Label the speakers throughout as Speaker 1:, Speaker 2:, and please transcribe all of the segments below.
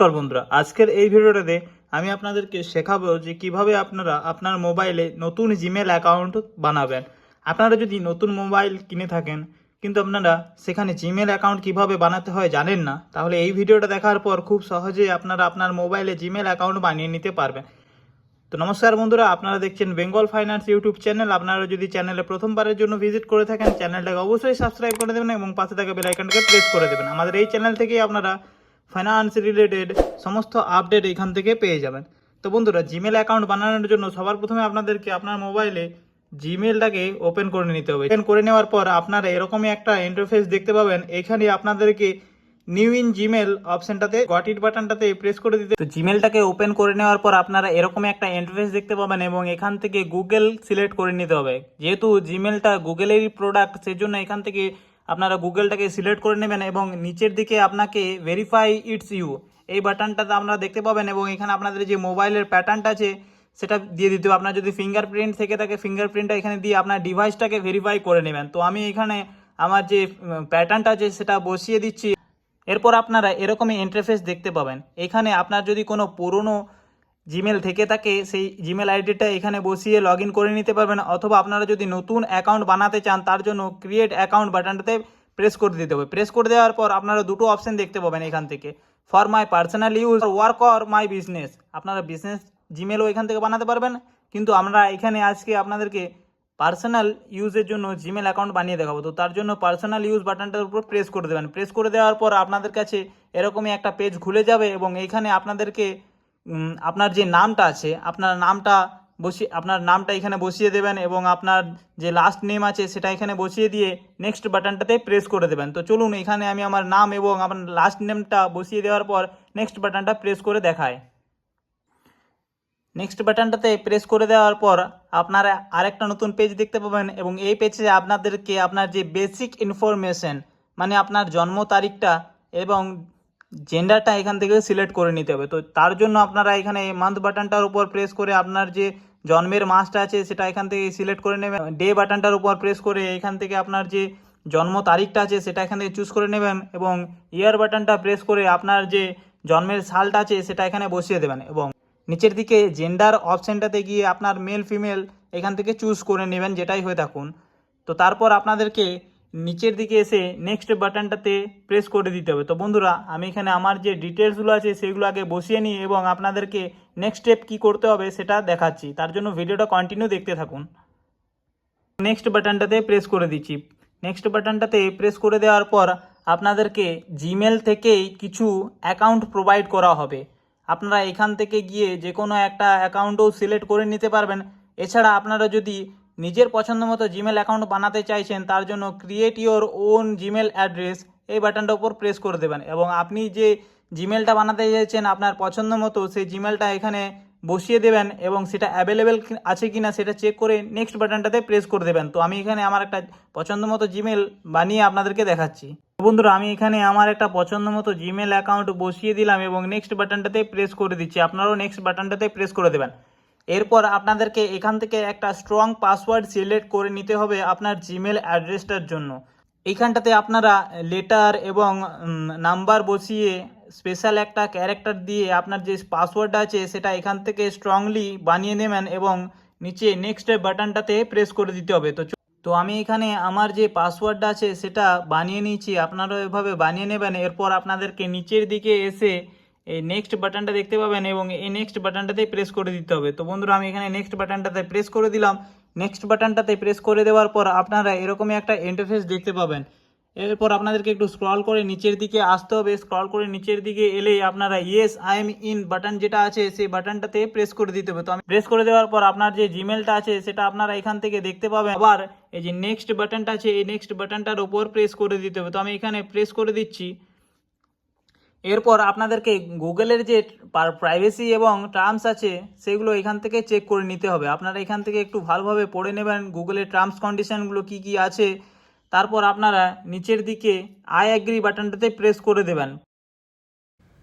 Speaker 1: নমস্কার বন্ধুরা, আজকের এই ভিডিওটাতে আমি আপনাদেরকে শেখাবো যে কিভাবে আপনারা আপনার মোবাইলে নতুন জিমেল অ্যাকাউন্ট বানাবেন। আপনারা যদি নতুন মোবাইল কিনে থাকেন কিন্তু আপনারা সেখানে জিমেল অ্যাকাউন্ট কিভাবে বানাতে হয় জানেন না, তাহলে এই ভিডিওটা দেখার পর খুব সহজেই আপনারা আপনার মোবাইলে জিমেল অ্যাকাউন্ট বানিয়ে নিতে পারবেন। তো নমস্কার বন্ধুরা, আপনারা দেখছেন বেঙ্গল ফাইন্যান্স ইউটিউব চ্যানেল। আপনারা যদি চ্যানেলে প্রথমবারের জন্য ভিজিট করে থাকেন, চ্যানেলটাকে অবশ্যই সাবস্ক্রাইব করে দেবেন এবং পাশে থাকা বেল আইকনটাকে প্রেস করে দেবেন। আমাদের এই চ্যানেল থেকেই আপনারা ফাইন্যান্স রিলেটেড সমস্ত আপডেট এখান থেকে পেয়ে যাবেন। তো বন্ধুরা, জিমেল অ্যাকাউন্ট বানানোর জন্য সবার প্রথমে আপনাদেরকে আপনার মোবাইলে জিমেলটাকে ওপেন করে নিতে হবে। ওপেন করে নেওয়ার পর আপনারা এরকমই একটা ইন্টারফেস দেখতে পাবেন। এখানে আপনাদেরকে নিউ ইন জিমেল অপশনটাতে গট ইট বাটনটাতে প্রেস করে দিতে। তো জিমেলটাকে ওপেন করে নেওয়ার পর আপনারা এরকম একটা ইন্টারফেস দেখতে পাবেন এবং এখান থেকে গুগল সিলেক্ট করে নিতে হবে। যেহেতু জিমেলটা গুগলেরই প্রোডাক্ট, সেজন্য এখান থেকে আপনারা গুগলটাকে সিলেক্ট করে নেবেন এবং নিচের দিকে আপনাকে ভেরিফাই ইটস ইউ এই বাটনটাতে আপনারা দেখতে পাবেন এবং এখানে আপনাদের যে মোবাইলের প্যাটার্নটা আছে সেটা দিয়ে দিতে হবে। আপনার যদি ফিঙ্গারপ্রিন্ট থেকে থাকে ফিঙ্গারপ্রিন্টটা এখানে দিয়ে আপনার ডিভাইসটাকে ভেরিফাই করে নেবেন। তো আমি এখানে আমার যে প্যাটার্নটা আছে সেটা বসিয়ে দিচ্ছি। এরপর আপনারা এরকমই ইন্টারফেস দেখতে পাবেন। এখানে আপনার যদি কোনো পুরনো জিমেল থেকে থাকে সেই জিমেল আইডিটা এখানে বসিয়ে লগ ইন করে নিতে পারবেন, অথবা আপনারা যদি নতুন অ্যাকাউন্ট বানাতে চান তার জন্য ক্রিয়েট অ্যাকাউন্ট বাটনটাতে প্রেস করে দিতে হবে। প্রেস করে দেওয়ার পর আপনারা দুটো অপশন দেখতে পাবেন এখান থেকে, for my personal use work or my business. আপনারা বিজনেস জিমেলও এখান থেকে বানাতে পারবেন, কিন্তু আমরা এখানে আজকে আপনাদেরকে পার্সোনাল ইউজের জন্য জিমেল অ্যাকাউন্ট বানিয়ে দেখাবো। তো তার জন্য পার্সোনাল ইউজ বাটনটার উপর প্রেস করে দেবেন। প্রেস করে দেওয়ার পর আপনাদের কাছে এরকমই একটা পেজ খুলে যাবে এবং এইখানে আপনাদেরকে আপনার যে নামটা আছে আপনার নামটা এখানে বসিয়ে দেবেন এবং আপনার যে লাস্ট নেম আছে সেটা এখানে বসিয়ে দিয়ে নেক্সট বাটনটাতে প্রেস করে দেবেন। তো চলুন, এখানে আমি আমার নাম এবং আপনার লাস্ট নেমটা বসিয়ে দেওয়ার পর নেক্সট বাটনটা প্রেস করে দেখায়। নেক্সট বাটনটাতে প্রেস করে দেওয়ার পর আপনারা আরেকটা নতুন পেজ দেখতে পাবেন এবং এই পেজে আপনাদেরকে আপনার যে বেসিক ইনফরমেশন মানে আপনার জন্ম তারিখটা এবং জেন্ডারটা এখান থেকে সিলেক্ট করে নিতে হবে। তো তার জন্য আপনারা এখানে মান্থ বাটনটার উপর প্রেস করে আপনার যে জন্মের মাসটা আছে সেটা এখান থেকে সিলেক্ট করে নেবেন। ডে বাটনটার উপর প্রেস করে এখান থেকে আপনার যে জন্ম তারিখটা আছে সেটা এখান থেকে চুজ করে নেবেন এবং ইয়ার বাটনটা প্রেস করে আপনার যে জন্মের সালটা আছে সেটা এখানে বসিয়ে দেবেন এবং নিচের দিকে জেন্ডার অপশানটাতে গিয়ে আপনার মেল ফিমেল এখান থেকে চুজ করে নেবেন, যেটাই হয়ে থাকুন। তো তারপর আপনাদেরকে নিচের দিকে এসে নেক্সট বাটনটাতে প্রেস করে দিতে হবে। তো বন্ধুরা, আমি এখানে আমার যে ডিটেলসগুলো আছে সেগুলো আগে বসিয়ে নিই এবং আপনাদেরকে নেক্সট স্টেপ কী করতে হবে সেটা দেখাচ্ছি। তার জন্য ভিডিওটা কন্টিনিউ দেখতে থাকুন। নেক্সট বাটনটাতে প্রেস করে দিচ্ছি। নেক্সট বাটনটাতে প্রেস করে দেওয়ার পর আপনাদেরকে জিমেল থেকেই কিছু অ্যাকাউন্ট প্রোভাইড করা হবে। আপনারা এখান থেকে গিয়ে যে কোনো একটা অ্যাকাউন্টও সিলেক্ট করে নিতে পারবেন। এছাড়া আপনারা যদি নিজের পছন্দ মতো জিমেল অ্যাকাউন্ট বানাতে চাইছেন তার জন্য create your own Gmail address এই বাটনটার উপর প্রেস করে দেবেন এবং আপনি যে জিমেলটা বানাতে চাইছেন আপনার পছন্দ মতো সেই জিমেলটা এখানে বসিয়ে দেবেন এবং সেটা অ্যাভেলেবেল আছে কি না সেটা চেক করে নেক্সট বাটনটাতে প্রেস করে দেবেন। তো আমি এখানে আমার একটা পছন্দ মতো জিমেল বানিয়ে আপনাদেরকে দেখাচ্ছি। বন্ধুরা, আমি এখানে আমার একটা পছন্দ মতো জিমেল অ্যাকাউন্ট বসিয়ে দিলাম এবং নেক্সট বাটনটাতে প্রেস করে দিচ্ছি। আপনারাও নেক্সট বাটনটাতে প্রেস করে দেবেন। এরপর আপনাদেরকে এখান থেকে একটা স্ট্রং পাসওয়ার্ড সিলেক্ট করে নিতে হবে আপনার জিমেল অ্যাড্রেসটার জন্য। এইখানটাতে আপনারা লেটার এবং নাম্বার বসিয়ে স্পেশাল একটা ক্যারেক্টার দিয়ে আপনার যে পাসওয়ার্ডটা আছে সেটা এখান থেকে স্ট্রংলি বানিয়ে নেবেন এবং নিচে নেক্সট বাটনটাতে প্রেস করে দিতে হবে। তো আমি এখানে আমার যে পাসওয়ার্ডটা আছে সেটা বানিয়ে নিয়েছি, আপনারাও এভাবে বানিয়ে নেবেন। এরপর আপনাদেরকে নিচের দিকে এসে এই নেক্সট বাটনটা দেখতে পাবেন এবং এই নেক্সট বাটনটাতে প্রেস করে দিতে হবে। তো বন্ধুরা, আমি এখানে নেক্সট বাটনটাতে প্রেস করে দিলাম। নেক্সট বাটনটাতে প্রেস করে দেওয়ার পর আপনারা এরকমই একটা ইন্টারফেস দেখতে পাবেন। এরপর আপনাদেরকে একটু স্ক্রল করে নিচের দিকে আসতে হবে। স্ক্রল করে নিচের দিকে এলেই আপনারা yes I am in button যেটা আছে সেই বাটনটাতে প্রেস করে দিতে হবে। তো আমি প্রেস করে দেওয়ার পর আপনার যে জিমেলটা আছে সেটা আপনারা এখান থেকে দেখতে পাবেন। আবার এই যে নেক্সট বাটনটা আছে এই নেক্সট বাটনটার উপর প্রেস করে দিতে হবে। তো আমি এখানে প্রেস করে দিচ্ছি। এরপর আপনাদেরকে গুগলের যে প্রাইভেসি এবং টার্মস আছে সেগুলো এখান থেকে চেক করে নিতে হবে। আপনারা এখান থেকে একটু ভালোভাবে পড়ে নেবেন গুগলের টার্মস কন্ডিশনগুলো কী কী আছে। তারপর আপনারা নিচের দিকে আই অ্যাগ্রি বাটনটাতে প্রেস করে দেবেন।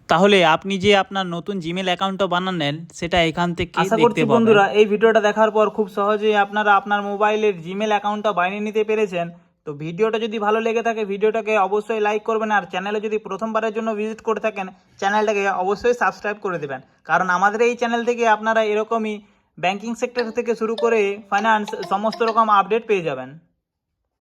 Speaker 1: তাহলে আপনি যে আপনার নতুন জিমেল অ্যাকাউন্টটা বানালেন সেটা এখান থেকে আশা করছি বন্ধুরা এই ভিডিওটা দেখার পর খুব সহজেই আপনারা আপনার মোবাইলের জিমেল অ্যাকাউন্টটা বানিয়ে নিতে পেরেছেন। তো ভিডিওটা যদি ভালো লেগে থাকে ভিডিওটাকে অবশ্যই লাইক করবেন, আর চ্যানেলে যদি প্রথমবারের জন্য ভিজিট করে থাকেন চ্যানেলটাকে অবশ্যই সাবস্ক্রাইব করে দেবেন, কারণ আমাদের এই চ্যানেল থেকে আপনারা এরকমই ব্যাংকিং সেক্টর থেকে শুরু করে ফাইন্যান্স সমস্ত রকম আপডেট পেয়ে যাবেন।